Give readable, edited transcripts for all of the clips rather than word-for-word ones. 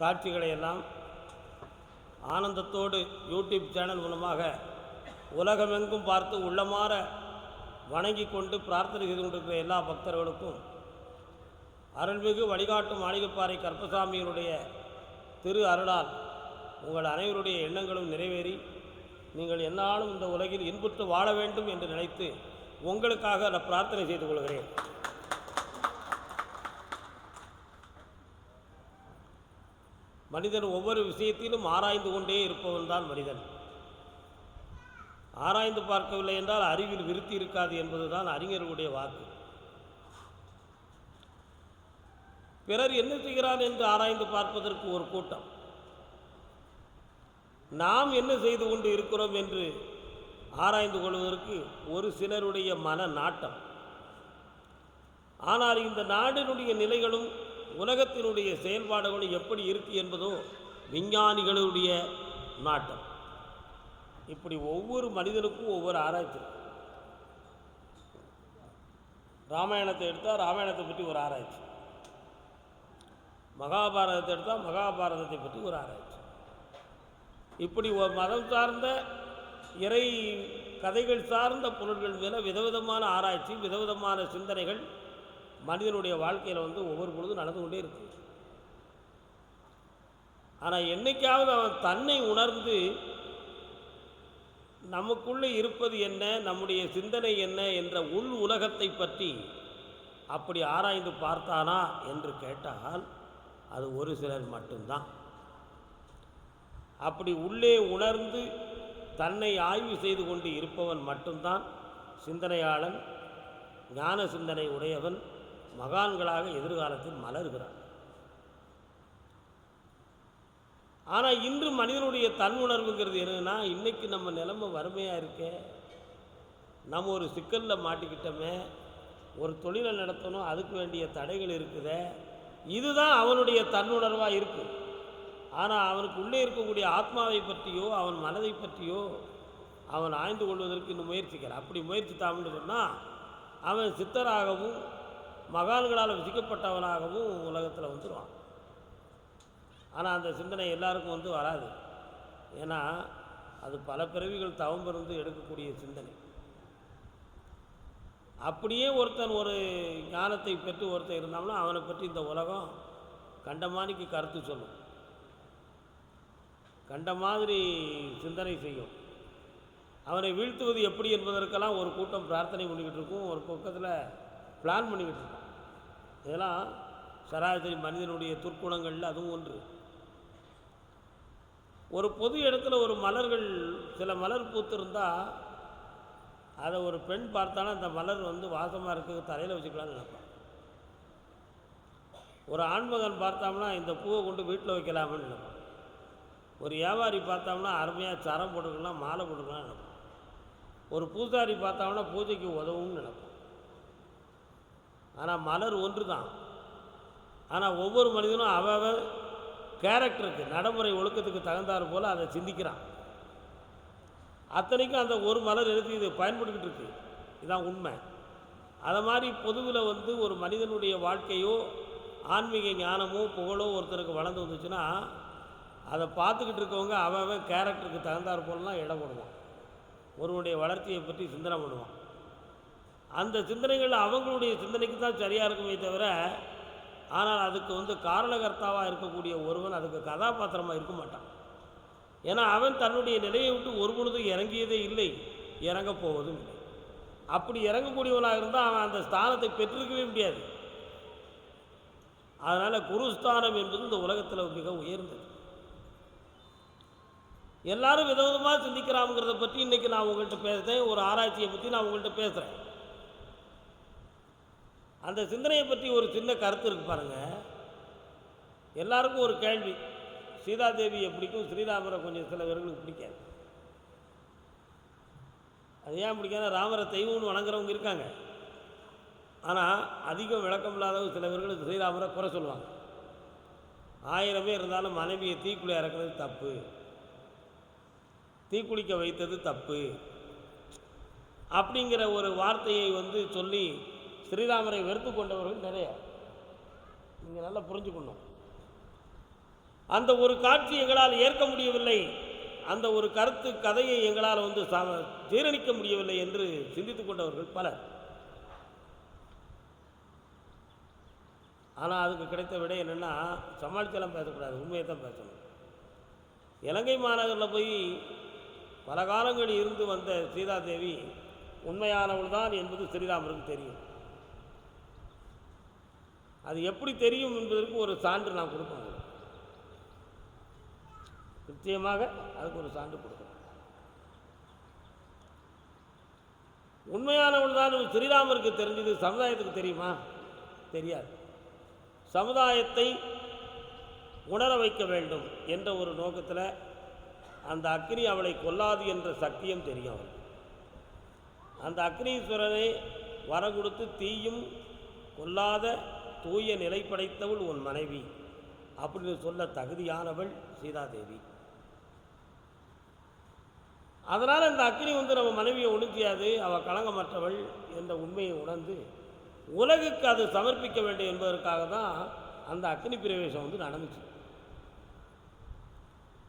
காட்சிகளை எல்லாம் ஆனந்தத்தோடு YouTube channel மூலமாக உலகமெங்கும் பார்த்து உள்ளமாற வணங்கி கொண்டு பிரார்த்தனை செய்து கொண்டிருக்கிற எல்லா பக்தர்களுக்கும் அருள்மிகு வழிகாட்டும் மாளிகைப்பாறை கருப்பசாமியினுடைய திரு அருளால் உங்கள் அனைவருடைய எண்ணங்களும் நிறைவேறி நீங்கள் எந்நாளும் இந்த உலகில் இன்புற்று வாழ வேண்டும் என்று நினைத்து உங்களுக்காக நான் பிரார்த்தனை செய்து கொள்கிறேன். மனிதன் ஒவ்வொரு விஷயத்திலும் ஆராய்ந்து கொண்டே இருப்பவன் தான் மனிதன். ஆராய்ந்து பார்க்கவில்லை என்றால் அறிவில் விருத்தி இருக்காது என்பதுதான் அறிஞர்களுடைய வாக்கு. பிறர் என்ன செய்கிறான் என்று ஆராய்ந்து பார்ப்பதற்கு ஒரு கூட்டம், நாம் என்ன செய்து கொண்டு இருக்கிறோம் என்று ஆராய்ந்து கொள்வதற்கு ஒரு சிலருடைய மன நாட்டம். ஆனால் இந்த நாட்டினுடைய நிலைகளும் உலகத்தினுடைய செயல்பாடுகளும் எப்படி இருக்கு என்பதோ விஞ்ஞானிகளுடைய நாட்டம். இப்படி ஒவ்வொரு மனிதனுக்கும் ஒவ்வொரு ஆராய்ச்சி. ராமாயணத்தை எடுத்தால் ராமாயணத்தை பற்றி ஒரு ஆராய்ச்சி, மகாபாரதத்தை எடுத்தால் மகாபாரதத்தை பற்றி ஒரு ஆராய்ச்சி. இப்படி ஒரு மதம் சார்ந்த இறை கதைகள் சார்ந்த பொருட்கள் மேலே விதவிதமான ஆராய்ச்சி, விதவிதமான சிந்தனைகள் மனிதனுடைய வாழ்க்கையில் ஒவ்வொரு பொழுதும் நடந்து கொண்டே இருக்கு. ஆனால் என்னைக்காவது அவன் தன்னை உணர்ந்து நமக்குள்ளே இருப்பது என்ன, நம்முடைய சிந்தனை என்ன என்ற உள் உலகத்தை பற்றி அப்படி ஆராய்ந்து பார்த்தானா என்று கேட்டால் அது ஒரு சிலர் மட்டும்தான். அப்படி உள்ளே உணர்ந்து தன்னை ஆய்வு செய்து கொண்டு இருப்பவன் மட்டும்தான் சிந்தனையாளன், ஞான சிந்தனை உடையவன், மகான்களாக எதிர்காலத்தில் மலர்கிறான். ஆனால் இன்று மனிதனுடைய தன்னுணர்வுங்கிறது என்னன்னா, இன்றைக்கி நம்ம நிலைமை வறுமையாக இருக்கே, நம்ம ஒரு சிக்கலில் மாட்டிக்கிட்டோமே, ஒரு தொழிலை நடத்தணும், அதுக்கு வேண்டிய தடைகள் இருக்குதே, இதுதான் அவனுடைய தன்னுணர்வாக இருக்குது. ஆனால் அவனுக்கு உள்ளே இருக்கக்கூடிய ஆத்மாவை பற்றியோ அவன் மனதை பற்றியோ அவன் ஆய்ந்து கொள்வதற்கு இன்னும் முயற்சிக்கிறான். அப்படி முயற்சித்தான்னு சொன்னால் அவன் சித்தராகவும் மகான்களால் விசிக்கப்பட்டவனாகவும் உலகத்தில் வந்துடுவான். ஆனால் அந்த சிந்தனை எல்லாருக்கும் வராது. ஏன்னா அது பல பிறவிகள் தவம் பிறந்து எடுக்கக்கூடிய சிந்தனை. அப்படியே ஒருத்தன் ஒரு ஞானத்தை பெற்று ஒருத்தன் இருந்தான்னா அவனை பற்றி இந்த உலகம் கண்டமானிக்கு கருத்து சொல்லும், கண்ட மாதிரி சிந்தனை செய்யும். அவனை வீழ்த்துவது எப்படி என்பதற்கெல்லாம் ஒரு கூட்டம் பிரார்த்தனை பண்ணிக்கிட்டு இருக்கும், ஒரு பக்கத்தில் பிளான் பண்ணிக்கிட்டு இருக்கும். இதெல்லாம் சராசரி மனிதனுடைய துர்க்குணங்களில் அதுவும் ஒன்று. ஒரு பொது இடத்துல ஒரு மலர்கள், சில மலர் பூத்திருந்தால் அதை ஒரு பெண் பார்த்தாலும் அந்த மலர் வாசமாக இருக்குது, தலையில் வச்சுக்கலான்னு நினைப்பான். ஒரு ஆண்மகன் பார்த்தோம்னா இந்த பூவை கொண்டு வீட்டில் வைக்கலாம்னு நினைப்பான். ஒரு வியாபாரி பார்த்தோம்னா அருமையாக சரம் போட்டுக்கலாம், மாலை போட்டுக்கலாம்னு நினைப்பான். ஒரு பூசாரி பார்த்தோம்னா பூஜைக்கு உதவும்னு நினைப்பான். ஆனால் மலர் ஒன்று தான். ஆனால் ஒவ்வொரு மனிதனும் அவன் கேரக்டருக்கு, நடைமுறை ஒழுக்கத்துக்கு தகுந்தாறு போல் அதை சிந்திக்கிறான். அத்தனைக்கும் அந்த ஒரு மலர் எடுத்து இது பயன்படுத்திக்கிட்டு இருக்கு, இதுதான் உண்மை. அதை மாதிரி பொதுவில் ஒரு மனிதனுடைய வாழ்க்கையோ ஆன்மீக ஞானமோ புகழோ ஒருத்தருக்கு வளர்ந்து வந்துச்சுன்னா அதை பார்த்துக்கிட்டு இருக்கவங்க அவன் கேரக்டருக்கு தகுந்தாறு போலலாம் இடம் கொடுவான், ஒருவனுடைய வளர்ச்சியை பற்றி சிந்தனை பண்ணுவான். அந்த சிந்தனைகள் அவங்களுடைய சிந்தனைக்கு தான் சரியாக இருக்குமே தவிர, ஆனால் அதுக்கு காரணகர்த்தாவாக இருக்கக்கூடிய ஒருவன் அதுக்கு கதாபாத்திரமாக இருக்க மாட்டான். ஏன்னா அவன் தன்னுடைய நிலையை விட்டு ஒரு பொழுதும் இறங்கியதே இல்லை, இறங்கப் போவதும் இல்லை. அப்படி இறங்கக்கூடியவனாக இருந்தால் அவன் அந்த ஸ்தானத்தை பெற்றிருக்கவே முடியாது. அதனால் குருஸ்தானம் என்பது இந்த உலகத்தில் மிக உயர்ந்தது. எல்லாரும் விதவிதமாக சிந்திக்கிறாங்கிறத பற்றி இன்றைக்கி நான் உங்கள்கிட்ட பேசுகிறேன். ஒரு ஆராய்ச்சியை பற்றி நான் உங்கள்கிட்ட பேசுகிறேன். அந்த சிந்தனையை பற்றி ஒரு சின்ன கருத்து இருக்கு பாருங்கள். எல்லாருக்கும் ஒரு கேள்வி, சீதாதேவியை பிடிக்கும், ஸ்ரீராமரை கொஞ்சம் சில பேர்களுக்கு பிடிக்காது. அது ஏன் பிடிக்காது? ராமரை தெய்வம்னு வணங்குறவங்க இருக்காங்க. ஆனால் அதிகம் விளக்கம் இல்லாதவங்க சில பேர்களுக்கு ஸ்ரீராமரை குறை சொல்லுவாங்க. 1000 பேர் இருந்தாலும் மனைவியை தீக்குள்ளே இறக்குறது தப்பு, தீக்குளிக்க வைத்தது தப்பு அப்படிங்கிற ஒரு வார்த்தையை சொல்லி ஸ்ரீராமரை வெறுத்து கொண்டவர்கள் நிறைய. நீங்கள் நல்லா புரிஞ்சுக்கணும். அந்த ஒரு காட்சி எங்களால் ஏற்க முடியவில்லை, அந்த ஒரு கருத்து கதையை எங்களால் ஜீரணிக்க முடியவில்லை என்று சிந்தித்துக் கொண்டவர்கள் பலர். ஆனால் அதுக்கு கிடைத்த விடை என்னென்னா, சமாளிச்செல்லாம் பேசக்கூடாது, உண்மையை தான் பேசணும். இலங்கை மாநகரில் போய் பல காலங்கள் இருந்து வந்த சீதாதேவி உண்மையானவள் தான் என்பது ஸ்ரீராமருக்கு தெரியும். அது எப்படி தெரியும் என்பதற்கு ஒரு சான்று நான் கொடுப்பேன். நிச்சயமாக அதுக்கு ஒரு சான்று கொடுக்கணும். உண்மையானவள் தான் ஸ்ரீராமருக்கு தெரிஞ்சது, சமுதாயத்துக்கு தெரியுமா? தெரியாது. சமுதாயத்தை உணர வைக்க வேண்டும் என்ற ஒரு நோக்கத்தில் அந்த அக்னி அவளை கொல்லாது என்ற சத்தியம் தெரியும் அவள். அந்த அக்னீஸ்வரனை வரம் கொடுத்து தீயும் கொல்லாத தூய நிலை படைத்தவள் உன் மனைவி அப்படின்னு சொல்ல தகுதியானவள் சீதாதேவி. அதனால் அந்த அக்னி நம்ம மனைவியை ஒன்றும் செய்யாது, அவள் களங்கமற்றவள் என்ற உண்மையை உணர்ந்து உலகுக்கு அது சமர்ப்பிக்க வேண்டும் என்பதற்காக தான் அந்த அக்னி பிரவேசம் நடந்துச்சு.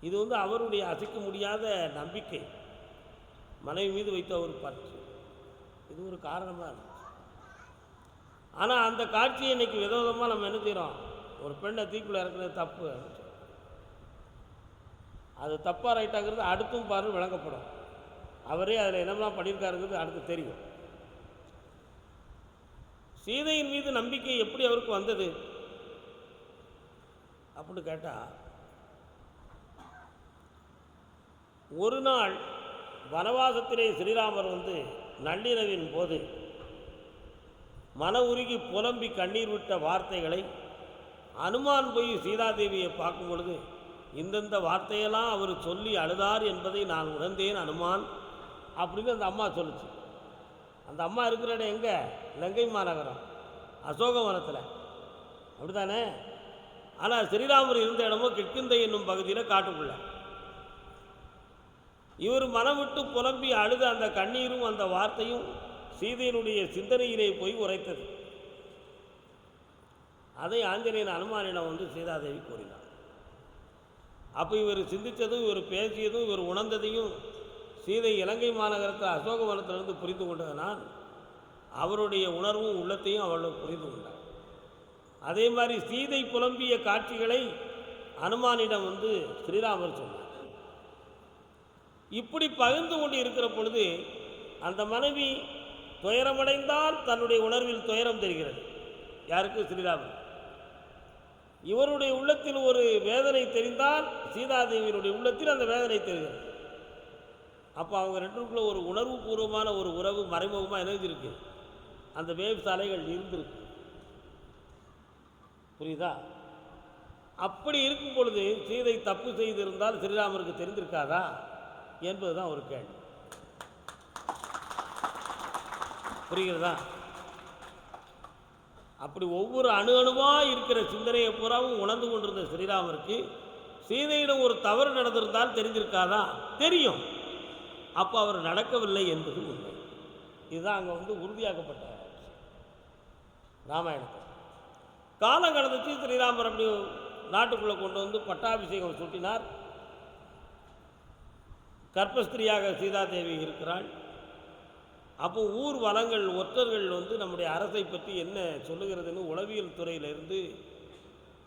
இது அவருடைய அசைக்க முடியாத நம்பிக்கை, மனைவி மீது வைத்த ஒரு பற்று, இது ஒரு காரணமாக இருந்துச்சு. ஆனால் அந்த காட்சியை இன்றைக்கி விதவிதமாக நம்ம என்ன செய்கிறோம், ஒரு பெண்ணை தீக்குள்ளே இறக்குறது தப்பு, அது தப்பாக ரைட்டாங்கிறது அடுத்தும் பாரு விளங்கப்படும். அவரே அதில் என்னெல்லாம் பண்ணியிருக்காருங்கிறது அடுத்து தெரியும். சீதையின் மீது நம்பிக்கை எப்படி அவருக்கு வந்தது அப்படின்னு கேட்டால், ஒரு நாள் வனவாசத்திலே ஸ்ரீராமர் நள்ளிரவின் போது மன உருகி புலம்பி கண்ணீர் விட்ட வார்த்தைகளை அனுமான் போய் சீதாதேவியை பார்க்கும் பொழுது இந்தந்த வார்த்தையெல்லாம் அவர் சொல்லி அழுதார் என்பதை நான் உணர்ந்தேன் அனுமான் அப்படின்னு அந்த அம்மா சொல்லுச்சு. அந்த அம்மா இருக்கிற இடம் எங்கே? இலங்கை மாநகரம், அசோகவனத்தில், அப்படி தானே? ஆனால் ஸ்ரீராமர் இருந்த இடமோ கிட்கிந்தை என்னும் பகுதியில் காட்டுக்குள்ள. இவர் மனம் விட்டு புலம்பி அழுத அந்த கண்ணீரும் அந்த வார்த்தையும் சீதையினுடைய சிந்தனையிலே போய் உரைத்தது. அதை ஆஞ்சநேயன் அனுமானிடம் சீதாதேவி கூறினார். அப்போ இவர் சிந்தித்ததும் இவர் பேசியதும் இவர் உணர்ந்ததையும் சீதை இலங்கை மாநகரத்தில் அசோகவனத்திலிருந்து புரிந்து கொண்டதனால் அவருடைய உணர்வும் உள்ளத்தையும் அவள் புரிந்து கொண்டார். அதே மாதிரி சீதை புலம்பிய காட்சிகளை அனுமானிடம் ஸ்ரீராமர் சொன்னார். இப்படி பகிர்ந்து கொண்டு இருக்கிற பொழுது அந்த மனைவி துயரமடைந்தால் தன்னுடைய உணர்வில் துயரம் தெரிகிறது. யாருக்கு? ஸ்ரீராமர். இவருடைய உள்ளத்தில் ஒரு வேதனை தெரிந்தால் சீதாதேவியினுடைய உள்ளத்தில் அந்த வேதனை தெரிகிறது. அப்போ அவங்க ரெண்டுக்குள்ள ஒரு உணர்வு பூர்வமான ஒரு உறவு மறைமுகமாக இணைஞ்சிருக்கு, அந்த வேவ் சாலைகள் இருந்திருக்கு. புரியுதா? அப்படி இருக்கும் பொழுது சீதை தப்பு செய்திருந்தால் ஸ்ரீராமருக்கு தெரிந்திருக்காதா என்பதுதான் ஒரு கேள்வி. புரிகிறதா? அப்படி ஒவ்வொரு அணு அணுவாக இருக்கிற சிந்தனையை பூராவும் உணர்ந்து கொண்டிருந்த ஸ்ரீராமருக்கு சீதையிடம் ஒரு தவறு நடந்திருந்தால் தெரிஞ்சிருக்காதா? தெரியும். அப்போ அவர் நடக்கவில்லை என்பது உண்மை. இதுதான் அங்கே உறுதியாக்கப்பட்ட ராமாயணத்தை. காலம் கடந்துச்சு. ஸ்ரீராமர் அப்படி நாட்டுக்குள்ளே கொண்டு பட்டாபிஷேகம் சூட்டினார். கர்ப்பஸ்திரியாக சீதாதேவி இருக்கிறாள். அப்போ ஊர் வளங்கள் ஒற்றர்கள் நம்முடைய அரசை பற்றி என்ன சொல்லுகிறதுன்னு உளவியல் துறையிலிருந்து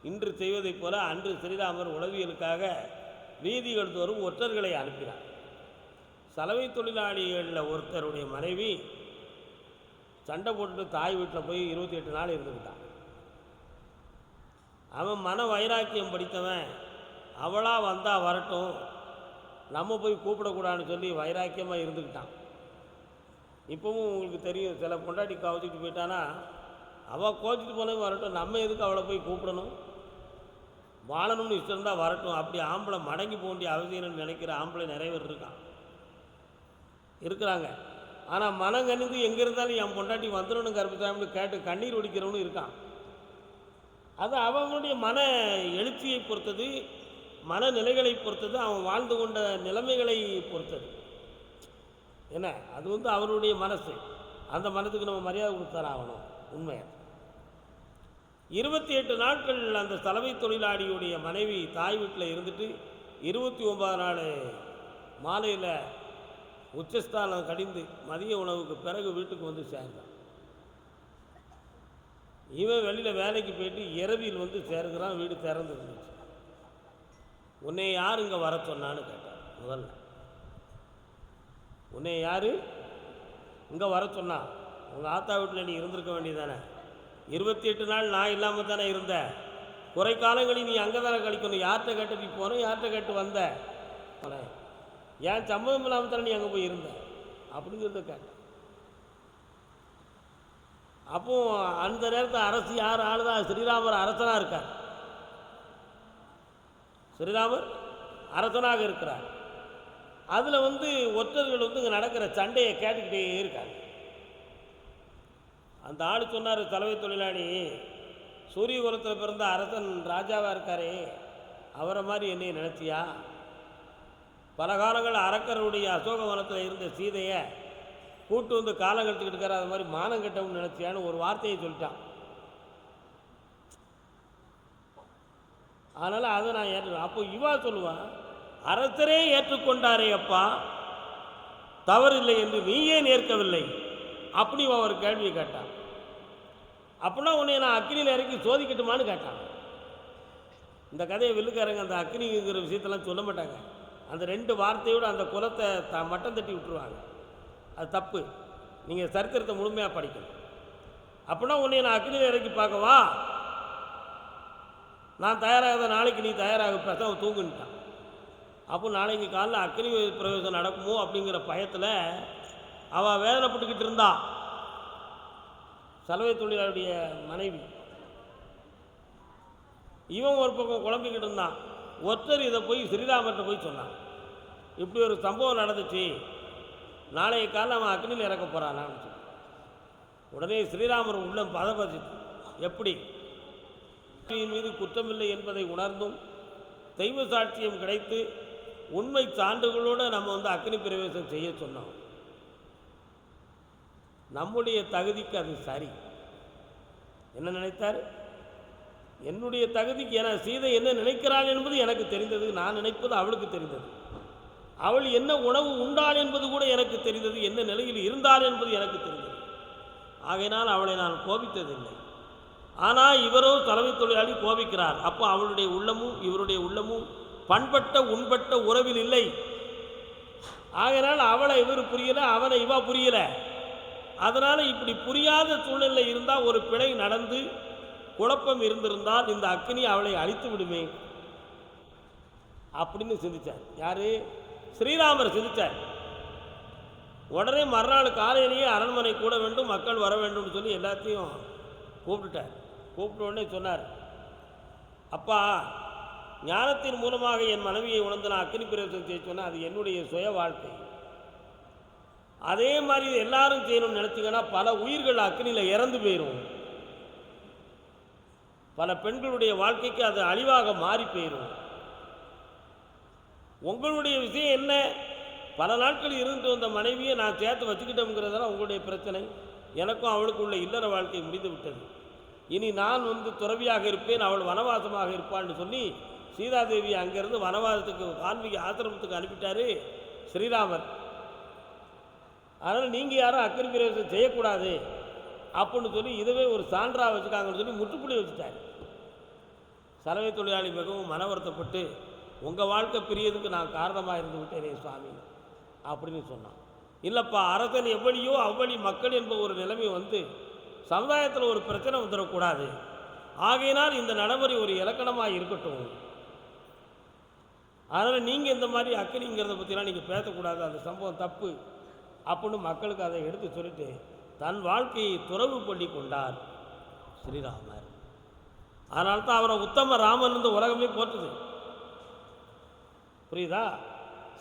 இன்று செய்வதைப் போல அன்று ஸ்ரீராமர் உளவியலுக்காக வீதிகள் தோறும் ஒற்றர்களை அனுப்பினார். சலவை தொழிலாளிகளில் ஒருத்தருடைய மனைவி சண்டை போட்டுட்டு தாய் வீட்டில் போய் 28 நாள் இருந்துக்கிட்டான். அவன் மன வைராக்கியம் படித்தவன், அவளாக வந்தால் வரட்டும், நம்ம போய் கூப்பிடக்கூடாதுன்னு சொல்லி வைராக்கியமாக இருந்துக்கிட்டான். இப்போவும் உங்களுக்கு தெரியும், சில பொண்டாட்டி கவச்சிட்டு போயிட்டானா அவள் கோச்சிட்டு போனவன் வரட்டும், நம்ம எதுக்கு அவளை போய் கூப்பிடணும், வாழணும்னு இஷ்டம் இருந்தால் வரட்டும். அப்படி ஆம்பளை மடங்கி போக வேண்டிய அவசியம்னு நினைக்கிற ஆம்பளை நிறைய பேர் இருக்கிறாங்க. ஆனால் மனம் கணிந்து எங்கே இருந்தாலும் என் பொண்டாட்டி வந்துடணும் கருப்புசாமின்னு கேட்டு கண்ணீர் ஒடிக்கிறவனு இருக்கான். அது அவனுடைய மன எழுச்சியை பொறுத்தது, மனநிலைகளை பொறுத்தது, அவன் வாழ்ந்து கொண்ட நிலைமைகளை பொறுத்தது. என்ன, அது அவருடைய மனசு. அந்த மனத்துக்கு நம்ம மரியாதை கொடுத்தார ஆகணும். உண்மையாக 28 நாட்கள் அந்த சலவை தொழிலாளியுடைய மனைவி தாய் வீட்டில் இருந்துட்டு 29 நாள் மாலையில் உச்சஸ்தானம் கடிந்து மதிய உணவுக்கு பிறகு வீட்டுக்கு வந்து சேர்ந்தான். இவன் வெளியில் வேலைக்கு போயிட்டு இரவில் வந்து சேருகிறான். வீடு திறந்து இருந்துச்சு. உன்னை யார் இங்கே வர சொன்னான்னு கேட்டார். முதல்ல உன்னை யார் இங்கே வர சொன்னா? உங்கள் ஆத்தா வீட்டில் நீ இருந்திருக்க வேண்டியதானே. 28 நாள் நான் இல்லாமல் தானே இருந்த. குறை காலங்களில் நீ அங்கே தானே கழிக்கணும். யார்கிட்ட கேட்டு நீ போன? யார்கிட்ட கேட்டு வந்த? ஏன் சம்மதம் இல்லாமல் தானே நீ அங்கே போய் இருந்த அப்படிங்கிறத கேட்ட. அப்போ அந்த நேரத்தில் அரசு யார் ஆளுதா? ஸ்ரீராமர் அரசனாக இருக்கார். ஸ்ரீராமர் அரசனாக இருக்கிறார். அதில் வந்து ஒற்றர்கள் வந்து இங்கே நடக்கிற சண்டையை கேட்டுக்கிட்டே இருக்காங்க. அந்த ஆள் சொன்னார், சலவை தொழிலாளி, சூரியகுலத்தில் பிறந்த அரசன் ராஜாவாக இருக்காரே, அவரை மாதிரி என்னை நினச்சியா? பல காலங்கள் அரக்கருடைய அசோகவனத்தில் இருந்த சீதையை கூட்டு வந்து காலம் கட்டுக்கிட்டு இருக்காரு, அது மாதிரி மானம் கட்டவும் நினச்சியான்னு ஒரு வார்த்தையை சொல்லிட்டான். அதனால் அதை நான் ஏற்றுவேன். அப்போ இவா சொல்லுவான், அரசரே ஏற்றுக்கொண்டாரே அப்பா, தவறில்லை என்று நீ ஏன் ஏற்கவில்லை? அப்படி ஒரு கேள்வியை கேட்டான். அப்படின்னா உன்னை நான் அக்னியில் இறக்கி சோதிக்கட்டுமான்னு கேட்டான். இந்த கதையை வில்லுக்காரங்க அந்த அக்னிங்கிற விஷயத்தெல்லாம் சொல்ல மாட்டாங்க. அந்த 2 வார்த்தையோடு அந்த குலத்தை மட்டம் தட்டி விட்டுருவாங்க. அது தப்பு. நீங்கள் சரித்திரத்தை முழுமையாக படிக்கணும். அப்படின்னா உன்னை நான் அக்னியில் இறக்கி பார்க்கவா? நான் தயாராகாத நாளைக்கு நீ தயாராக பேசாம தூங்குன்ட்டான். அப்போ நாளைக்கு காலையில் அக்னி பிரவேசம் நடக்குமோ அப்படிங்கிற பயத்தில் அவள் வேதனைப்பட்டுக்கிட்டு இருந்தா. சலவை தொழிலாளுடைய மனைவி. இவன் ஒரு பக்கம் குழம்பிக்கிட்டு இருந்தான். ஒருத்தர் இதை போய் ஸ்ரீராமர்கிட்ட போய் சொன்னான், இப்படி ஒரு சம்பவம் நடந்துச்சு, நாளைய காலம் அவன் அக்னியில் இறக்க போகிறானான்னு சொல்லி. உடனே ஸ்ரீராமர் உள்ளம் பதபதிச்சு. எப்படி? மீது குற்றமில்லை என்பதை உணர்ந்தும் தெய்வ சாட்சியம் கிடைத்து உண்மை சான்றுகளோடு நம்ம வந்து அக்னி பிரவேசம் செய்ய சொன்னோம். நம்முடைய தகுதிக்கு அது சரி. என்ன நினைத்தார்? என்னுடைய தகுதிக்கு, என சீதை என்ன நினைக்கிறாள் என்பது எனக்கு தெரிந்தது, நான் நினைப்பது அவளுக்கு தெரிந்தது. அவள் என்ன உணவு உண்டாள் என்பது கூட எனக்கு தெரிந்தது, என்ன நிலையில் இருந்தாள் என்பது எனக்கு தெரிந்தது. ஆகையினால் அவளை நான் கோபித்ததில்லை. ஆனால் இவரோ தலைமை தொழிலாளி கோபிக்கிறார். அப்போ அவளுடைய உள்ளமும் இவருடைய உள்ளமும் பண்பட்ட உண்பட்ட உறவில் இல்லை. ஆகையினால் அவளை இவர் புரியலை, அவனை இவா புரியலை. அதனால் இப்படி புரியாத சூழ்நிலை இருந்தால், ஒரு பிழை நடந்து குழப்பம் இருந்திருந்தால் இந்த அக்னி அவளை அழித்து விடுமே அப்படின்னு சிந்திச்சார். யாரு? ஸ்ரீராமர் சிந்திச்சார். உடனே மறுநாள் காலையிலேயே அரண்மனை கூட வேண்டும், மக்கள் வர வேண்டும் சொல்லி எல்லாத்தையும் கூப்பிட்டுட்டார். கூப்பிட்ட உடனே சொன்னார், அப்பா, ஞானத்தின் மூலமாக என் மனைவியை உணர்ந்து நான் அக்னி பிரவேசம் செய்ய சொன்னேன், அது என்னுடைய சுய வாழ்க்கை. அதே மாதிரி எல்லாரும் செய்யணும்னு நினச்சிங்கன்னா பல உயிர்கள் அக்னியில் இறந்து போயிடும். பல பெண்களுடைய வாழ்க்கைக்கு அது அழிவாக மாறி போயிடும். உங்களுடைய விஷயம் என்ன? பல நாட்கள் இருந்துட்டு வந்த மனைவியை நான் சேர்த்து வச்சுக்கிட்டோங்கிறதெல்லாம் உங்களுடைய பிரச்சனை. எனக்கும் அவளுக்கு உள்ள இல்லற வாழ்க்கை முடிந்து விட்டது. இனி நான் வந்து துறவியாக இருப்பேன், அவள் வனவாசமாக இருப்பான்னு சொல்லி சீதாதேவி அங்கேருந்து வனவாசத்துக்கு வால்மீகி ஆசிரமத்துக்கு அனுப்பிட்டாரு ஸ்ரீராமர். அதனால் நீங்கள் யாரும் அக்னி பிரவேசம் செய்யக்கூடாது அப்படின்னு சொல்லி இதுவே ஒரு சான்றா வச்சுக்காங்கன்னு சொல்லி முற்றுப்புள்ளி வச்சுட்டார். சலவை தொழிலாளி மிகவும் மன வருத்தப்பட்டு, உங்கள் வாழ்க்கை பிரியதுக்கு நான் காரணமாக இருந்து விட்டேனே சுவாமி அப்படின்னு சொன்னான். இல்லைப்பா, அரசன் எவ்வளியோ அவ்வளி மக்கள் என்ப ஒரு நிலைமை வந்து சமுதாயத்தில் ஒரு பிரச்சனை வந்துடக்கூடாது. ஆகையினால் இந்த நடைமுறை ஒரு இலக்கணமாக இருக்கட்டும். அதனால் நீங்கள் இந்த மாதிரி அக்னிங்கிறத பற்றிலாம் நீங்கள் பேசக்கூடாது, அந்த சம்பவம் தப்பு அப்படின்னு மக்களுக்கு அதை எடுத்து சொல்லிட்டு தன் வாழ்க்கையை துறவு பண்ணி கொண்டார் ஸ்ரீராமர். அதனால்தான் அவரை உத்தம ராமன் இந்த உலகமே போற்றுது. புரியுதா?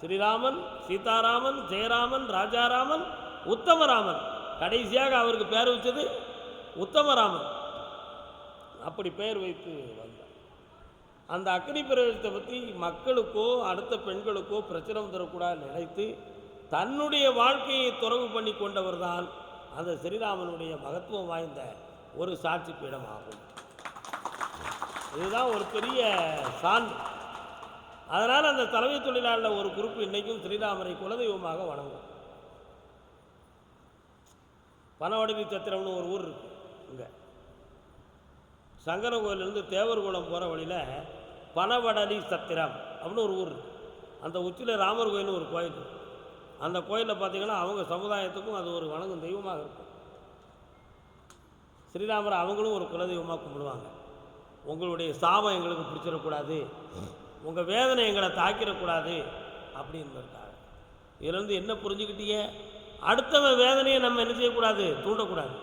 ஸ்ரீராமன், சீதாராமன், ஜெயராமன், ராஜாராமன், உத்தமராமன். கடைசியாக அவருக்கு பேர் வச்சது உத்தமராமன். அப்படி பெயர் வைத்து வந்தார். அந்த அக்னி பிரவேசத்தை பற்றி மக்களுக்கோ அடுத்த பெண்களுக்கோ பிரச்சனை தரக்கூடாது நினைத்து தன்னுடைய வாழ்க்கையை துறவு பண்ணி கொண்டவர் தான் அந்த ஸ்ரீராமனுடைய மகத்துவம் வாய்ந்த ஒரு சாட்சி பீடமாகும். இதுதான் ஒரு பெரிய சான்று. அதனால் அந்த தலைமை தொழிலாளர் ஒரு குரூப் இன்றைக்கும் ஸ்ரீராமரை குலதெய்வமாக வணங்கும். பனவடவி சத்திரம்னு ஒரு ஊர் இருக்குது. இங்கே சங்கர கோயிலேருந்து தேவர்குளம் போகிற வழியில் பனவடலி சத்திரம் அப்படின்னு ஒரு ஊர் இருக்குது. அந்த உச்சியில் ராமர் கோயில்னு ஒரு கோயில். அந்த கோயிலில் பார்த்திங்கன்னா அவங்க சமுதாயத்துக்கும் அது ஒரு வணங்கும் தெய்வமாக இருக்கும். ஸ்ரீராமரை அவங்களும் ஒரு குலதெய்வமாக கும்பிடுவாங்க. உங்களுடைய சாபம் எங்களுக்கு பிடிச்சிடக்கூடாது, உங்கள் வேதனை எங்களை தாக்கிடக்கூடாது அப்படின்றதுக்காக. இதுலேருந்து என்ன புரிஞ்சுக்கிட்டீங்க? அடுத்தவன் வேதனையை நம்ம என்ன செய்யக்கூடாது? தூண்டக்கூடாது.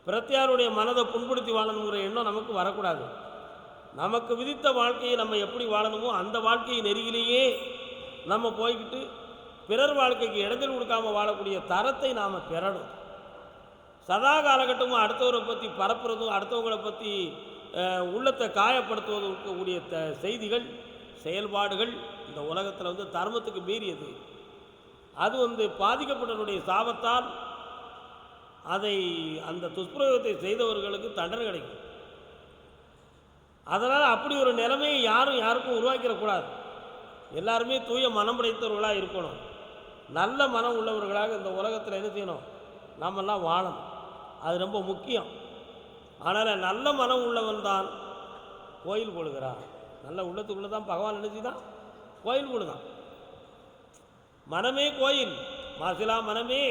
பிரத்தியாருடைய மனதை புண்படுத்தி வாழணுங்கிற எண்ணம் நமக்கு வரக்கூடாது. நமக்கு விதித்த வாழ்க்கையை நம்ம எப்படி வாழணுமோ அந்த வாழ்க்கையை நெருங்கிலேயே நம்ம போய்கிட்டு பிறர் வாழ்க்கைக்கு இடைஞ்சல் கொடுக்காமல் வாழக்கூடிய தரத்தை நாம் பெறணும். சதா காலகட்டமும் அடுத்தவரை பற்றி பரப்புறதும் அடுத்தவங்களை பற்றி உள்ளத்தை காயப்படுத்துவதும் இருக்கக்கூடிய செய்திகள் செயல்பாடுகள் இந்த உலகத்தில் தர்மத்துக்கு மீறியது. அது பாதிக்கப்பட்டவருடைய சாபத்தால் அதை அந்த துஷ்பிரயோகத்தை செய்தவர்களுக்கு தண்டனை கிடைக்கும். அதனால் அப்படி ஒரு நிலைமையை யாருக்கும் உருவாக்கிடக்கூடாது. எல்லாருமே தூய மனம் படைத்தவர்களாக இருக்கணும். நல்ல மனம் உள்ளவர்களாக இந்த உலகத்தில் என்ன செய்யணும்? நாமெல்லாம் வாழணும். அது ரொம்ப முக்கியம். ஆனால் நல்ல மனம் உள்ளவன் தான் கோயில் கொள்கிறான். நல்ல உள்ளத்துக்குள்ளே தான் பகவான் நினைச்சு தான் கோயில் கொள்ளுதான். மனமே கோயில், மாசிலா மனமே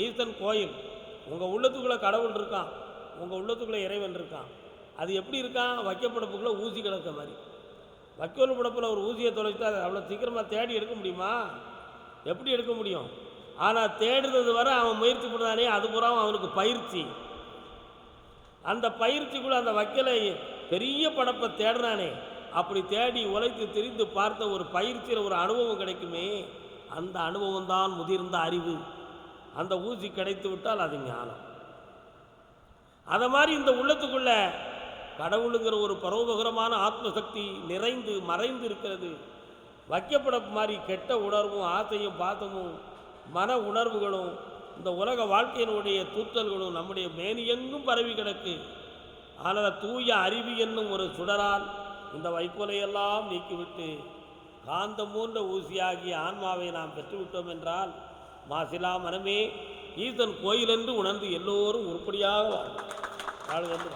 ஈசன் கோயில். உங்கள் உள்ளத்துக்குள்ளே கடவுள் இருக்கான், உங்கள் உள்ளத்துக்குள்ளே இறைவன் இருக்கான். அது எப்படி இருக்கான்? வைக்கப்படப்புக்குள்ளே ஊசி கிடக்க மாதிரி. வைக்கோல் படப்பில் ஒரு ஊசியை தொலைச்சா அதை அவ்வளோ சீக்கிரமாக தேடி எடுக்க முடியுமா? எப்படி எடுக்க முடியும்? ஆனால் தேடுறது வர அவன் முயற்சி பண்ணுறானே, அது பூரா அவனுக்கு பயிற்சி. அந்த பயிற்சிக்குள்ளே அந்த வைக்கலை பெரிய படப்பை தேடுறானே, அப்படி தேடி உழைத்து திரிந்து பார்த்த ஒரு பயிற்சியில் ஒரு அனுபவம் கிடைக்குமே, அந்த அனுபவம் தான் முதிர்ந்த அறிவு. அந்த ஊசி கிடைத்து விட்டால் அது ஞானம். அதை மாதிரி இந்த உள்ளத்துக்குள்ள கடவுளுங்கிற ஒரு பரோபகரமான ஆத்மசக்தி நிறைந்து மறைந்து இருக்கிறது. வைக்கப்பட மாதிரி கெட்ட உணர்வும் ஆசையும் பாசமும் மன உணர்வுகளும் இந்த உலக வாழ்க்கையினுடைய தூற்றல்களும் நம்முடைய மேனியெங்கும் பரவி கிடக்கு. ஆனால் தூய அறிவு என்னும் ஒரு சுடரால் இந்த வைக்கோலையெல்லாம் நீக்கிவிட்டு காந்தம் போன்ற ஊசியாகிய ஆன்மாவை நாம் பெற்றுவிட்டோம் என்றால் மாசிலா மனமே ஈசன் கோயில் என்று உணர்ந்து எல்லோரும் உருப்படியாக வாழ்ந்து